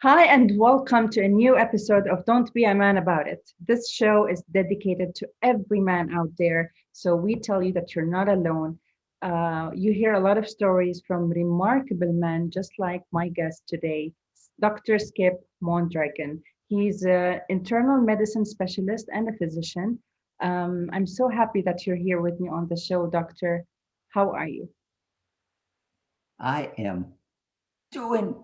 Hi, and welcome to a new episode of Don't Be a Man About It. This show is dedicated to every man out there. So we tell you that you're not alone. You hear a lot of stories from remarkable men, just like my guest today, Dr. Skip Mondragon. He's an internal medicine specialist and a physician. I'm so happy that you're here with me on the show, Doctor. How are you? I am doing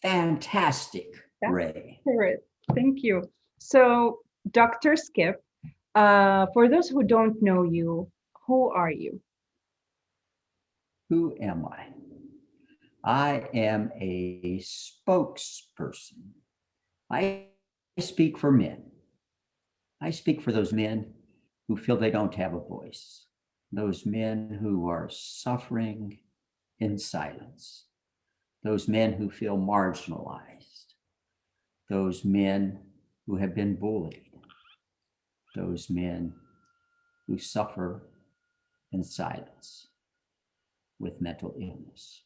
fantastic, That's Ray. correct. Thank you. So, Dr. Skip, for those who don't know you, who are you? Who am I? I am a spokesperson. I speak for men. I speak for those men who feel they don't have a voice, those men who are suffering in silence, those men who feel marginalized, those men who have been bullied, those men who suffer in silence with mental illness.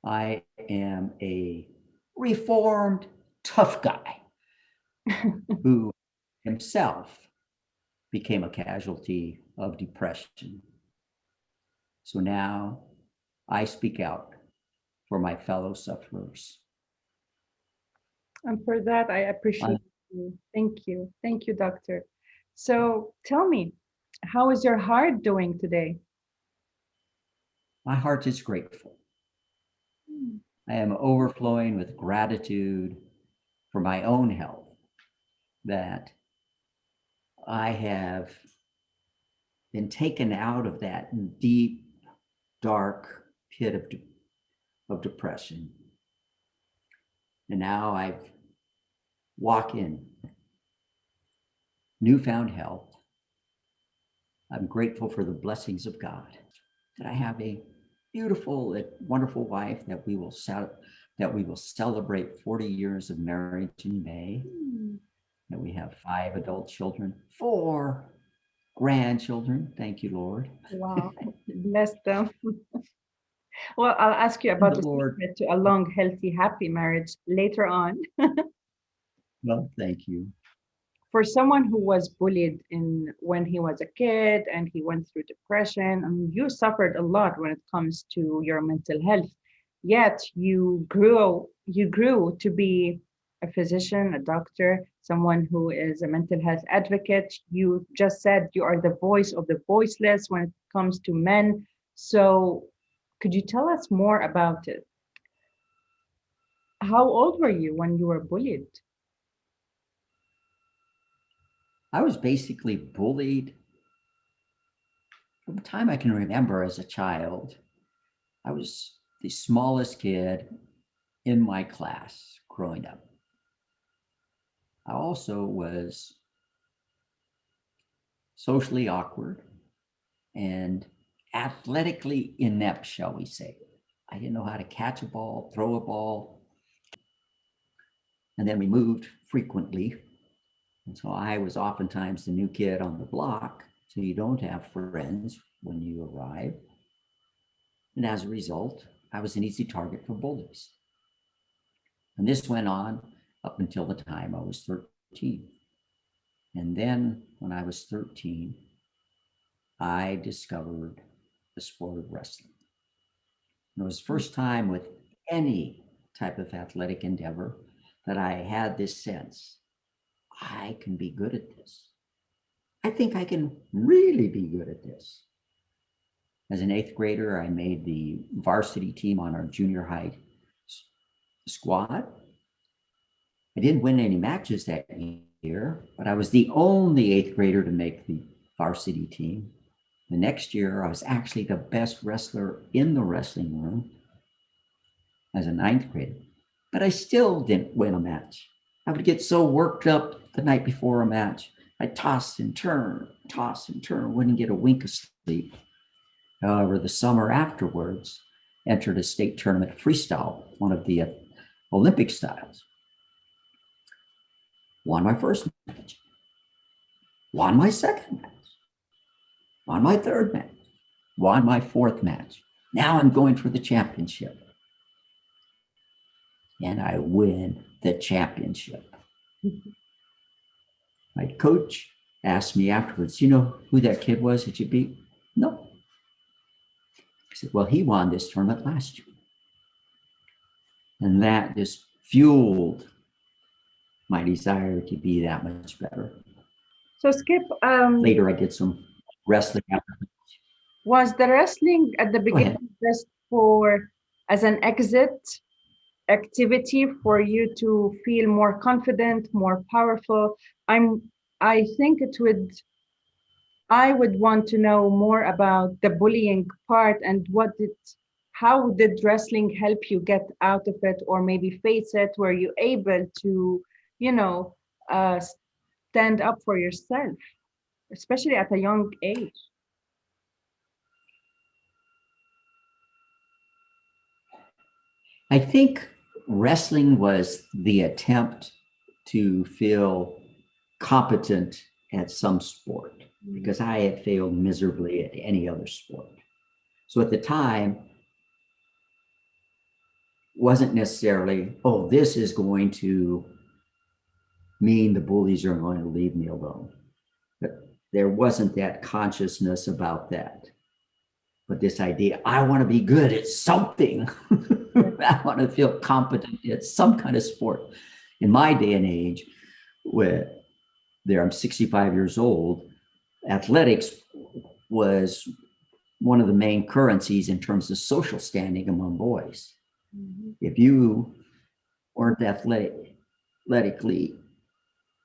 I am a reformed, tough guy who himself became a casualty of depression. So now I speak out for my fellow sufferers. And for that, I My, appreciate you. Thank you. Thank you, Doctor. So, tell me, how is your heart doing today? my heart is grateful. Hmm. I am overflowing with gratitude for my own health that I have been taken out of that deep, dark pit of depression. And now I've walked in newfound health. I'm grateful for the blessings of God that I have a beautiful, wonderful wife that we will celebrate 40 years of marriage in May. Hmm. That we have 5 adult children, 4 grandchildren. Thank you, Lord. Wow, bless them. Well, I'll ask you And about the the Lord, secret to a long, healthy, happy marriage later on. well, thank you. For someone who was bullied in when he was a kid and he went through depression, and you suffered a lot when it comes to your mental health, yet you grew to be a physician, a doctor, someone who is a mental health advocate. You just said you are the voice of the voiceless when it comes to men. So could you tell us more about it? How old were you when you were bullied? I was basically bullied from the time I can remember as a child. I was the smallest kid in my class growing up. I also was socially awkward and athletically inept, shall we say. I didn't know how to catch a ball, throw a ball, and then we moved frequently. And so I was oftentimes the new kid on the block. So you don't have friends when you arrive. And as a result, I was an easy target for bullies. And this went on up until the time I was 13. And then when I was 13, I discovered the sport of wrestling. And it was the first time with any type of athletic endeavor that I had this sense I can be good at this. I think I can really be good at this. As an eighth grader, I made the varsity team on our junior high squad. I didn't win any matches that year, but I was the only eighth grader to make the varsity team. The next year, I was actually the best wrestler in the wrestling room as a ninth grader, but I still didn't win a match. I would get so worked up the night before a match. I'd toss and turn, wouldn't get a wink of sleep. However, the summer afterwards, entered a state tournament freestyle, one of the Olympic styles. Won my first match, won my second match, won my third match, won my fourth match. Now I'm going for the championship. and I win the championship. My coach asked me afterwards, you know who that kid was that you beat? No. I said, well, he won this tournament last year. And that just fueled my desire to be that much better. So Skip, later I did some wrestling. was the wrestling at the beginning just for as an exit activity for you to feel more confident, more powerful? I think I would want to know more about the bullying part and how did wrestling help you get out of it or maybe face it? Were you able to, you know, uh, stand up for yourself, especially at a young age? I think wrestling was the attempt to feel competent at some sport because I had failed miserably at any other sport. So at the time, wasn't necessarily, oh, this is going to mean the bullies are going to leave me alone. But there wasn't that consciousness about that. But this idea, I want to be good at something. I want to feel competent at some kind of sport. In my day and age, I'm 65 years old, athletics was one of the main currencies in terms of social standing among boys. Mm-hmm. If you weren't athletically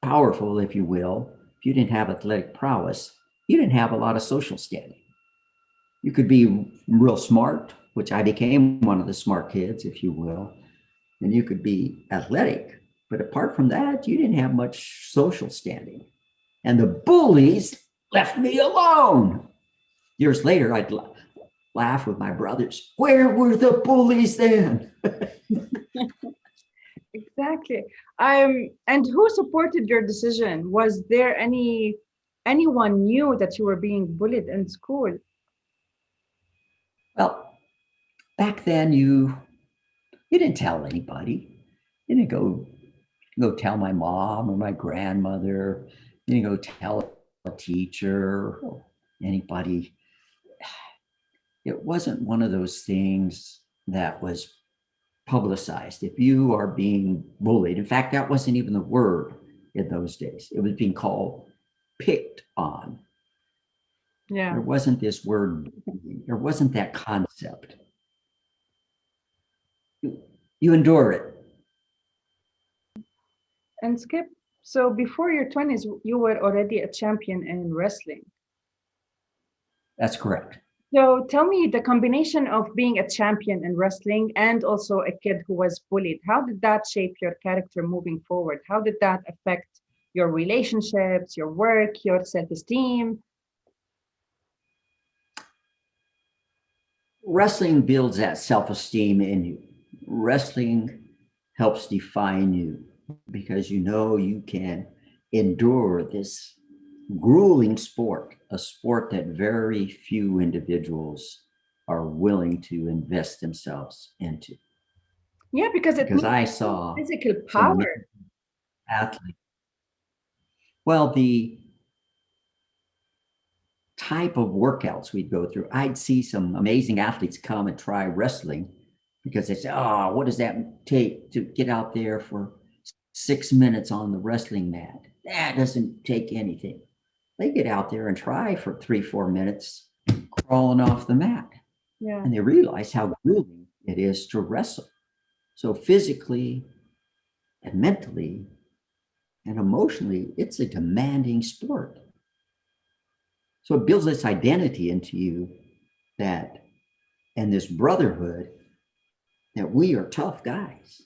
powerful, if you will, if you didn't have athletic prowess, you didn't have a lot of social standing. You could be real smart, which I became one of the smart kids, if you will, and you could be athletic. But apart from that, you didn't have much social standing. And the bullies left me alone. Years later, I'd laugh with my brothers. Where were the bullies then? Exactly. And who supported your decision? Was there anyone knew that you were being bullied in school? Well, back then you didn't tell anybody. You didn't go tell my mom or my grandmother. You didn't go tell a teacher or anybody. It wasn't one of those things that was publicized. If you are being bullied, in fact, that wasn't even the word in those days. It was being called picked on. Yeah. There wasn't this word, there wasn't that concept. You endure it. And Skip, so before your 20s, you were already a champion in wrestling. That's correct. So tell me the combination of being a champion in wrestling and also a kid who was bullied, how did that shape your character moving forward? How did that affect your relationships, your work, your self-esteem? Wrestling builds that self-esteem in you. Wrestling helps define you because you know you can endure this grueling sport, a sport that very few individuals are willing to invest themselves into. Yeah, because I saw physical power. Athletes. Well, the type of workouts we'd go through, I'd see some amazing athletes come and try wrestling because they say, oh, what does that take to get out there for 6 minutes on the wrestling mat? That doesn't take anything. They get out there and try for 3-4 minutes crawling off the mat. Yeah. And they realize how grueling it is to wrestle. So physically and mentally and emotionally, it's a demanding sport. So it builds this identity into you and this brotherhood that we are tough guys,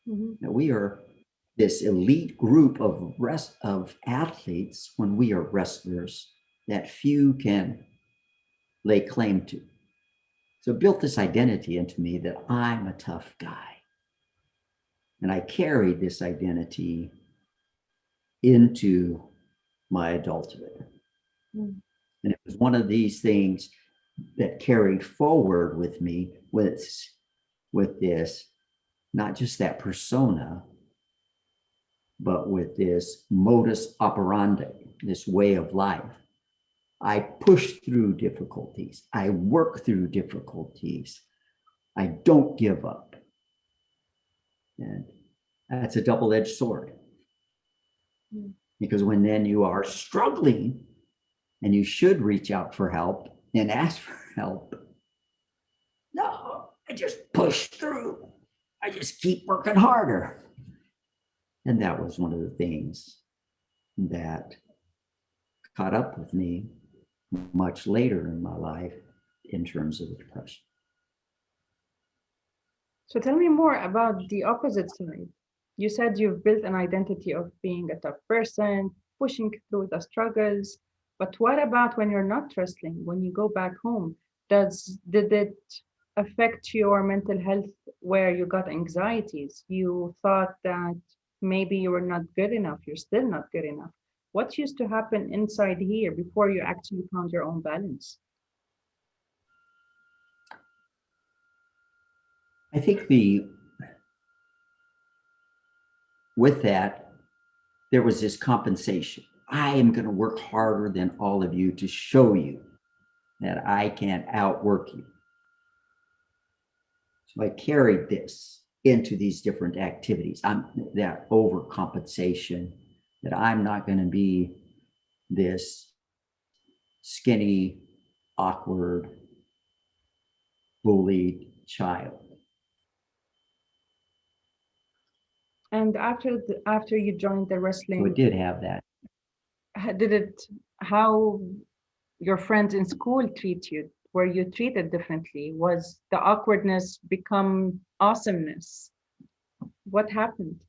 that we are this elite group of athletes when we are wrestlers that few can lay claim to. So it built this identity into me that I'm a tough guy. And I carried this identity into my adulthood. And it was one of these things that carried forward with me with this not just that persona, but with this modus operandi, this way of life. I push through difficulties. I work through difficulties. I don't give up. And that's a double-edged sword. Because when then you are struggling and you should reach out for help and ask for help, no, I just push through. I just keep working harder. And that was one of the things that caught up with me much later in my life in terms of the depression. So tell me more about the opposite side. You said you've built an identity of being a tough person, pushing through the struggles. But what about when you're not wrestling, when you go back home? Did it affect your mental health where you got anxieties? You thought that maybe you were not good enough, you're still not good enough. What used to happen inside here before you actually found your own balance? I think with that, there was this compensation. I am going to work harder than all of you to show you that I can outwork you. So I carried this into these different activities. I'm that overcompensation, that I'm not going to be this skinny, awkward, bullied child. And after you joined the So wrestling, it did have that. How your friends in school treat you? Were you treated differently? Was the awkwardness become awesomeness? What happened?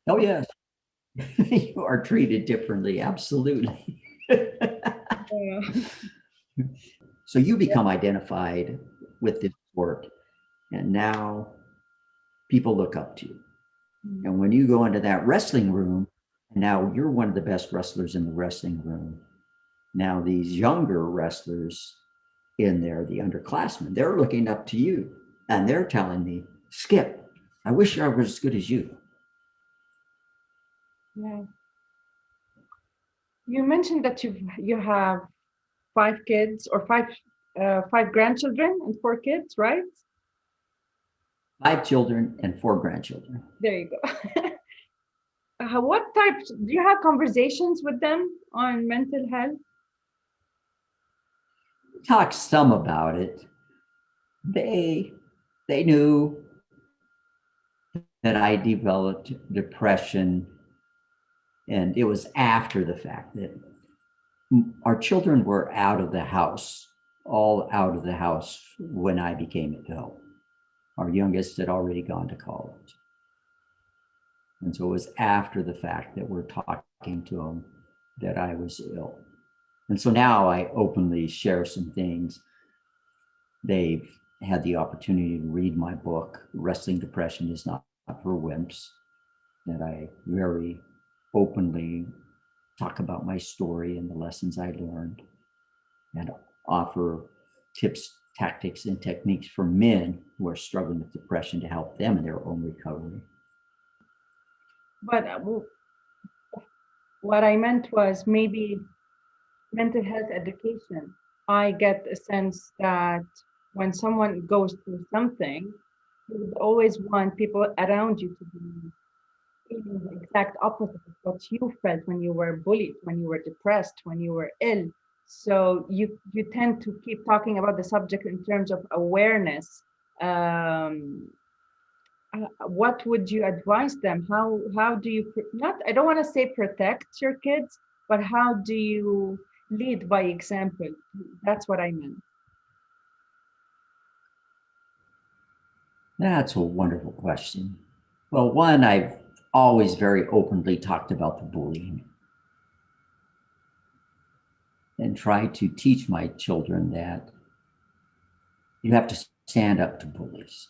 Oh, yes, you are treated differently. Absolutely. Yeah. So you become identified with this sport, and now people look up to you. And when you go into that wrestling room, now you're one of the best wrestlers in the wrestling room. Now these younger wrestlers in there, the underclassmen, they're looking up to you and they're telling me, Skip, I wish I was as good as you. Yeah. You mentioned that you have 5 kids or five grandchildren and 4 kids, right? 5 children and 4 grandchildren. There you go. What types do you have conversations with them on mental health? We talked some about it. They knew that I developed depression, and it was after the fact that our children were out of the house, all out of the house when I became adult. Our youngest had already gone to college. And so it was after the fact that we're talking to them that I was ill. And so now I openly share some things. They've had the opportunity to read my book, Wrestling Depression is Not for Wimps, that I very openly talk about my story and the lessons I learned and offer tips, tactics, and techniques for men who are struggling with depression to help them in their own recovery. But what I meant was maybe mental health education. I get a sense that when someone goes through something, you would always want people around you to be feeling the exact opposite of what you felt when you were bullied, when you were depressed, when you were ill. So you tend to keep talking about the subject in terms of awareness. Um, what would you advise them? How do you not? I don't want to say protect your kids, but how do you lead by example? That's what I meant. That's a wonderful question. Well, one, I've always very openly talked about the bullying and tried to teach my children that you have to stand up to bullies.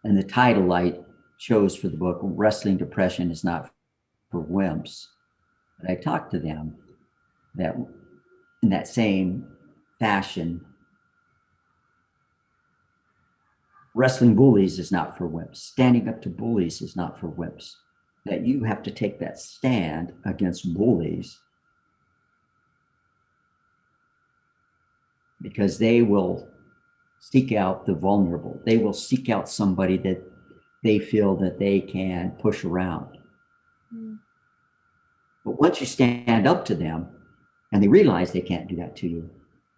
And the title I chose for the book, Wrestling Depression is Not for Wimps. But I talked to them that in that same fashion, Wrestling bullies is not for wimps. Standing up to bullies is not for wimps. That you have to take that stand against bullies because they will seek out the vulnerable. They will seek out somebody that they feel that they can push around. Mm. But once you stand up to them and they realize they can't do that to you,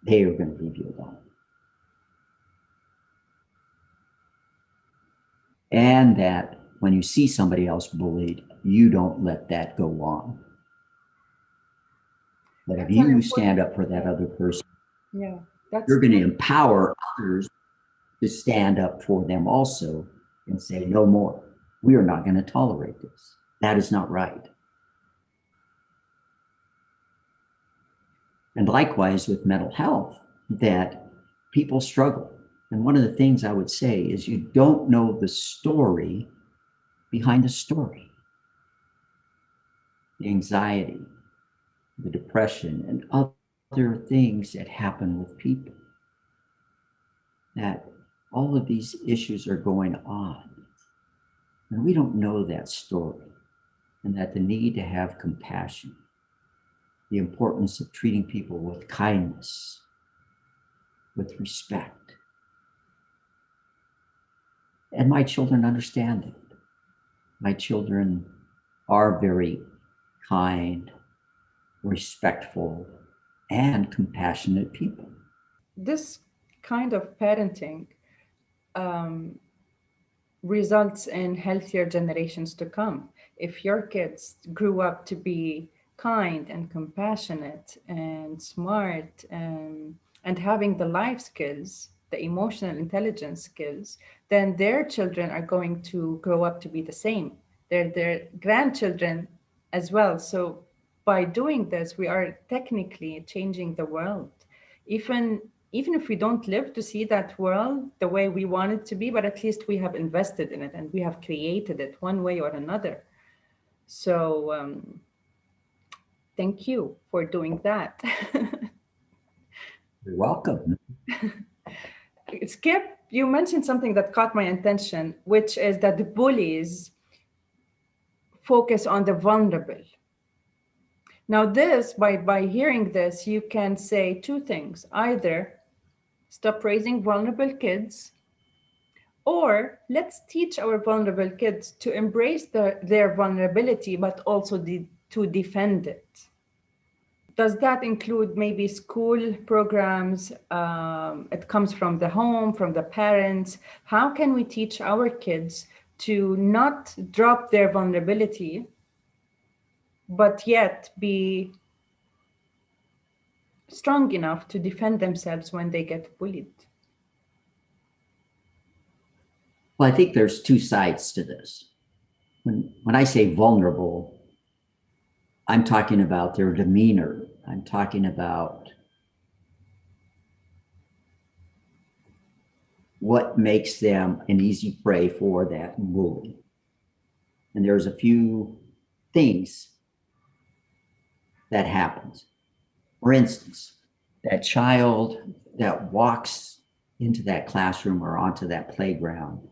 they are going to leave you alone. And that when you see somebody else bullied, you don't let that go on. But if you stand up for that other person, you're going to empower others to stand up for them also and say, no more. We are not going to tolerate this. That is not right. And likewise with mental health, that people struggle. And one of the things I would say is you don't know the story behind the story. The anxiety, the depression, and other things that happen with people. That all of these issues are going on. And we don't know that story. And that the need to have compassion, the importance of treating people with kindness, with respect. And my children understand it. My children are very kind, respectful, and compassionate people. This kind of parenting um, results in healthier generations to come. If your kids grew up to be kind and compassionate and smart and having the life skills, the emotional intelligence skills, then their children are going to grow up to be the same. Their grandchildren as well. So by doing this, we are technically changing the world. Even even if we don't live to see that world the way we want it to be, but at least we have invested in it and we have created it one way or another. So thank you for doing that. You're welcome. Skip, you mentioned something that caught my attention, which is that the bullies focus on the vulnerable. Now, this, by hearing this, you can say two things. Either stop raising vulnerable kids, or let's teach our vulnerable kids to embrace their vulnerability, but also to defend it. Does that include maybe school programs? It comes from the home, from the parents. How can we teach our kids to not drop their vulnerability, but yet be strong enough to defend themselves when they get bullied? Well, I think there's two sides to this. When I say vulnerable, I'm talking about their demeanor. I'm talking about what makes them an easy prey for that bully. And there's a few things that happens. For instance, that child that walks into that classroom or onto that playground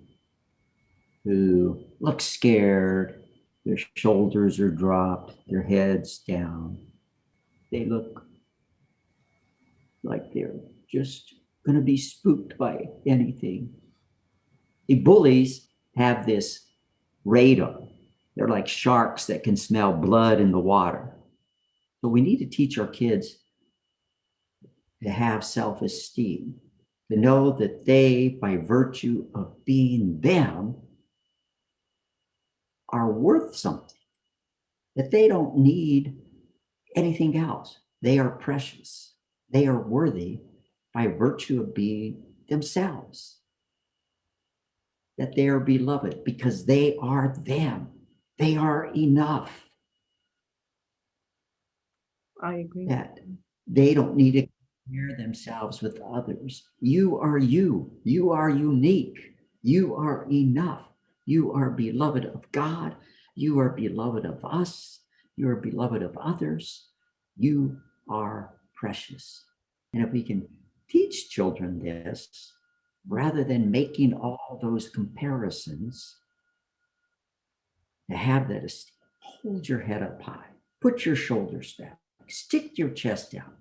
who looks scared, their shoulders are dropped, their heads down. They look like they're just going to be spooked by anything. The bullies have this radar. They're like sharks that can smell blood in the water. So we need to teach our kids to have self-esteem, to know that they, by virtue of being them, are worth something, that they don't need anything else. They are precious. They are worthy by virtue of being themselves, that they are beloved because they are them. They are enough. I agree. That they don't need to compare themselves with others. You are you. You are unique. You are enough. You are beloved of God. You are beloved of us. You are beloved of others. You are precious. And if we can teach children this, rather than making all those comparisons, to have that esteem. Hold your head up high, put your shoulders back, stick your chest out,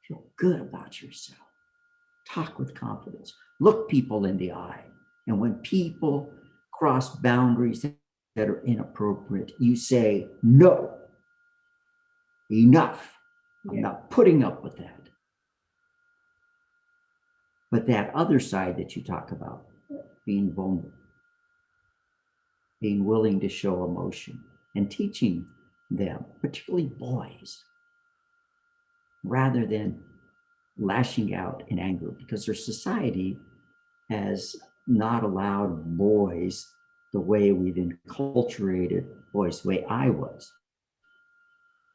feel good about yourself, talk with confidence, look people in the eye. And when people cross boundaries that are inappropriate, you say, no, enough. I'm not putting up with that. But that other side that you talk about, being vulnerable, being willing to show emotion, and teaching them, particularly boys, rather than lashing out in anger, because their society has not allowed boys the way we've enculturated boys, the way I was,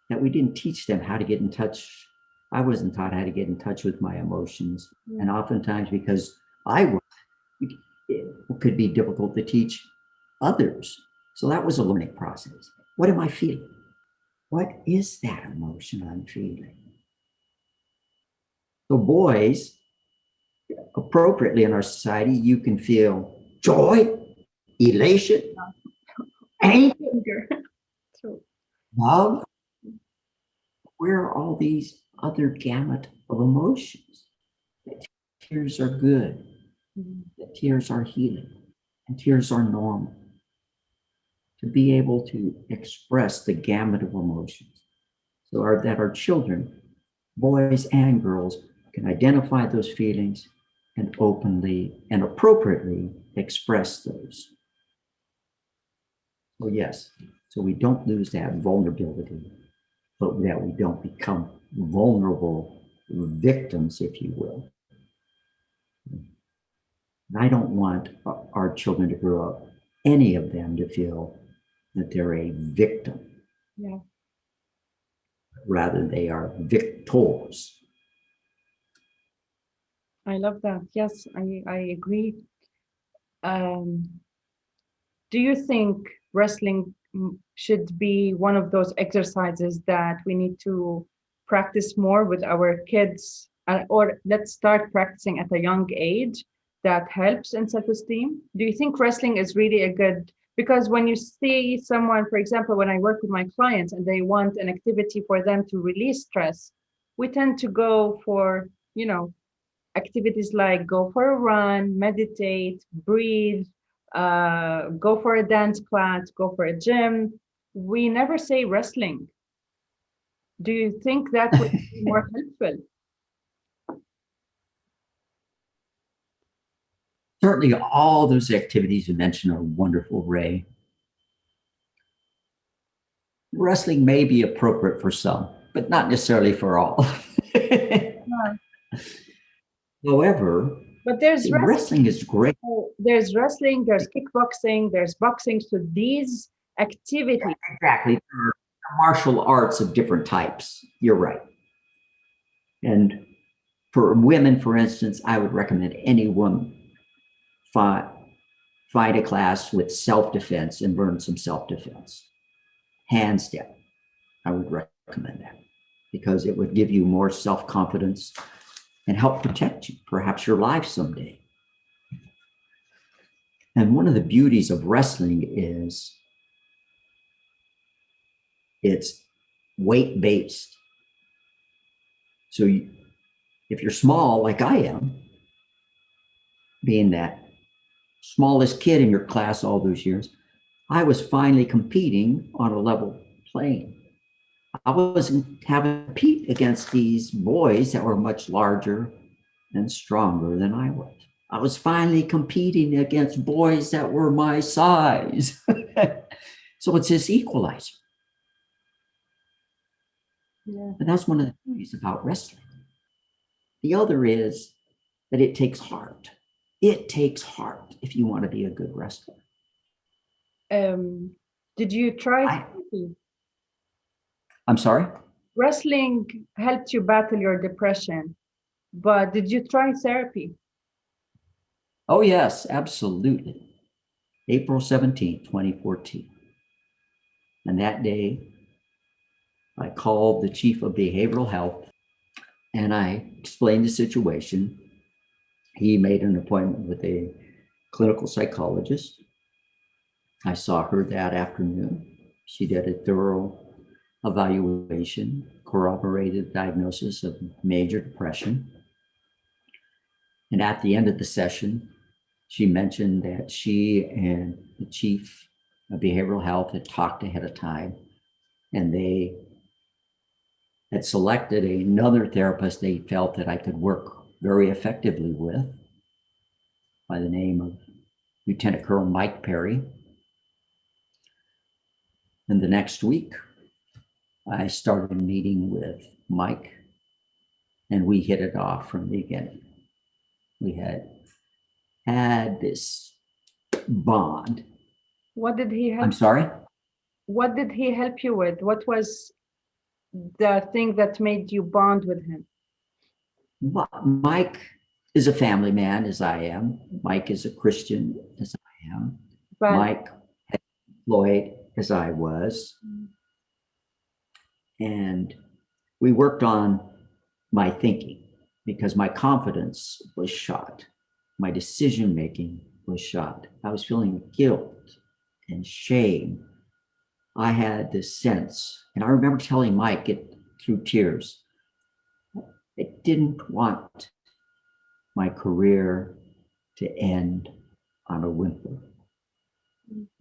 that we didn't teach them how to get in touch. I wasn't taught how to get in touch with my emotions. And oftentimes because I was, it could be difficult to teach others. So that was a learning process. What am I feeling? What is that emotion I'm feeling? So boys, appropriately in our society, you can feel joy, elation, anger, love. Where are all these other gamut of emotions? That tears are good, that tears are healing, and tears are normal. To be able to express the gamut of emotions so that our children, boys and girls, can identify those feelings and openly and appropriately express those. So yes, so we don't lose that vulnerability, but that we don't become vulnerable victims, if you will. And I don't want our children to grow up, any of them, to feel that they're a victim. Yeah. Rather, they are victors. I love that. Yes, I agree. Um, do you think wrestling should be one of those exercises that we need to practice more with our kids, or let's start practicing at a young age that helps in self-esteem? Do you think wrestling is really a good, because when you see someone, for example, when I work with my clients and they want an activity for them to release stress, we tend to go for, activities like go for a run, meditate, breathe, go for a dance class, go for a gym. We never say wrestling. Do you think that would be more helpful? Certainly, all those activities you mentioned are wonderful, Ray. Wrestling may be appropriate for some, but not necessarily for all. Yeah. However, But there's see, wrestling, wrestling is great. there's kickboxing, there's boxing. So these activities, Exactly. There are martial arts of different types. You're right. And for women, for instance, I would recommend any woman fight, fight a class with self-defense and learn some self-defense. Hands down, I would recommend that because it would give you more self-confidence and help protect you, perhaps your life someday. And one of the beauties of wrestling is it's weight-based. So if you're small, like I am, being that smallest kid in your class all those years, I was finally competing on a level plane. I wasn't having to compete against these boys that were much larger and stronger than I was. I was finally competing against boys that were my size. So it's this equalizer. yeah, And that's one of the things about wrestling. The other is that it takes heart. It takes heart if you want to be a good wrestler. um, did you try I, therapy? I'm sorry? Wrestling helped you battle your depression, but did you try therapy? Oh, yes, absolutely. April 17th, 2014. And that day, I called the chief of behavioral health and I explained the situation. he made an appointment with a clinical psychologist. I saw her that afternoon. She did a thorough evaluation, corroborated diagnosis of major depression. And at the end of the session, she mentioned that she and the chief of behavioral health had talked ahead of time, and they had selected another therapist they felt that I could work very effectively with by the name of Lieutenant Colonel Mike Perry. And the next week, I started meeting with Mike, and we hit it off from the beginning. We had this bond. What did he help? I'm sorry? What did he help you with? What was the thing that made you bond with him? Mike is a family man, as I am. Mike is a Christian, as I am. But Mike had employed, as I was. And we worked on my thinking because my confidence was shot. My decision making was shot. I was feeling guilt and shame. I had this sense, and I remember telling Mike it through tears, I didn't want my career to end on a whimper.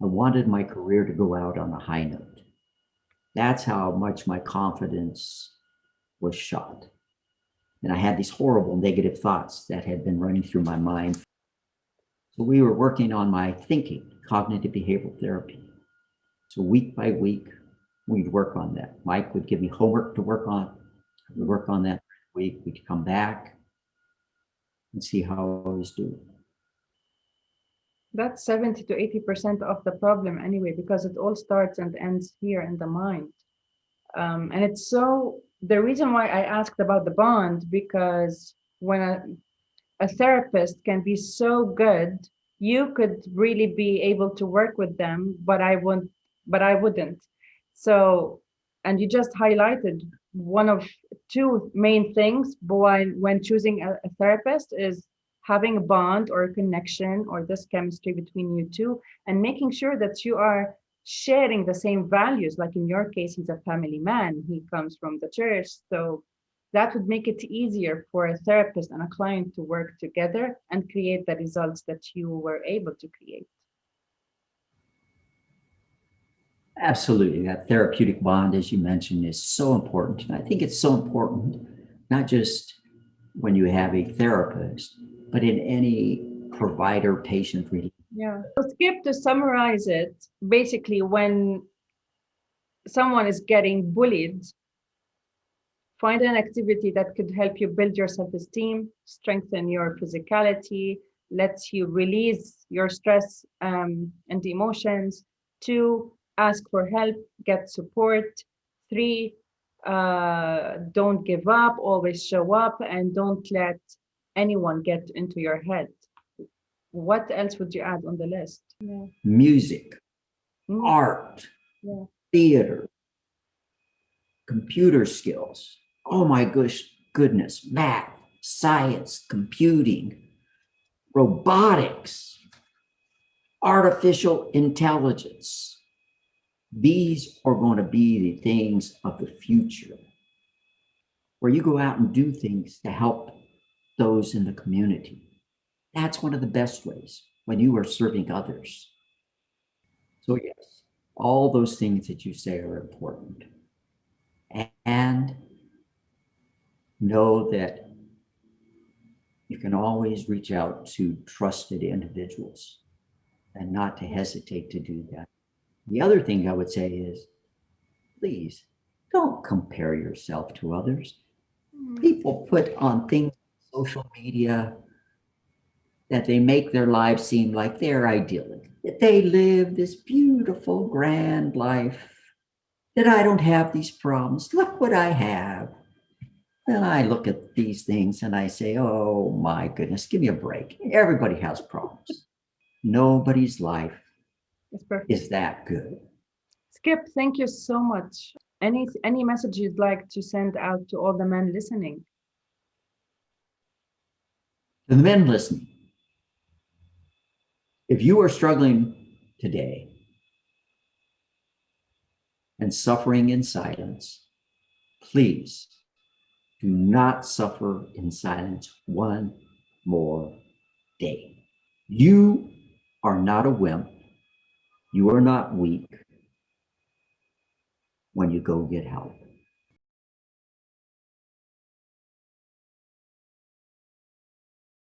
I wanted my career to go out on a high note. That's how much my confidence was shot. And I had these horrible negative thoughts that had been running through my mind. So we were working on my thinking, cognitive behavioral therapy. So week by week, we'd work on that. Mike would give me homework to work on. We'd work on that week. We'd come back and see how I was doing. that's 70 to 80% of the problem anyway, because it all starts and ends here in the mind. And it's so, the reason why I asked about the bond, because when a therapist can be so good, you could really be able to work with them, but I wouldn't. So, and you just highlighted one of two main things when choosing a therapist is having a bond or a connection or this chemistry between you two, and making sure that you are sharing the same values. Like in your case, he's a family man, he comes from the church. So that would make it easier for a therapist and a client to work together and create the results that you were able to create. Absolutely. That therapeutic bond, as you mentioned, is so important. And I think it's so important, not just when you have a therapist, but in any provider patient relationship. Yeah. So Skip, to summarize it, basically when someone is getting bullied, find an activity that could help you build your self-esteem, strengthen your physicality, lets you release your stress and emotions. 2, ask for help, get support. 3, don't give up, always show up, and don't let anyone get into your head. What else would you add on the list? Yeah. Music, Mm, art, yeah. theater, computer skills. Oh my goodness, math, science, computing, robotics, artificial intelligence. These are going to be the things of the future, where you go out and do things to help those in the community. That's one of the best ways when you are serving others. So, yes, all those things that you say are important. And know that you can always reach out to trusted individuals and not to hesitate to do that. The other thing I would say is, please don't compare yourself to others. People put on things on social media that they make their lives seem like they're idyllic, that they live this beautiful, grand life, that I don't have these problems. Look what I have. And I look at these things and I say, oh my goodness, give me a break. Everybody has problems. Nobody's life It's perfect. is that good. Skip, thank you so much. Any message you'd like to send out to all the men listening? To the men listening, if you are struggling today and suffering in silence, please do not suffer in silence one more day. You are not a wimp. You are not weak when you go get help.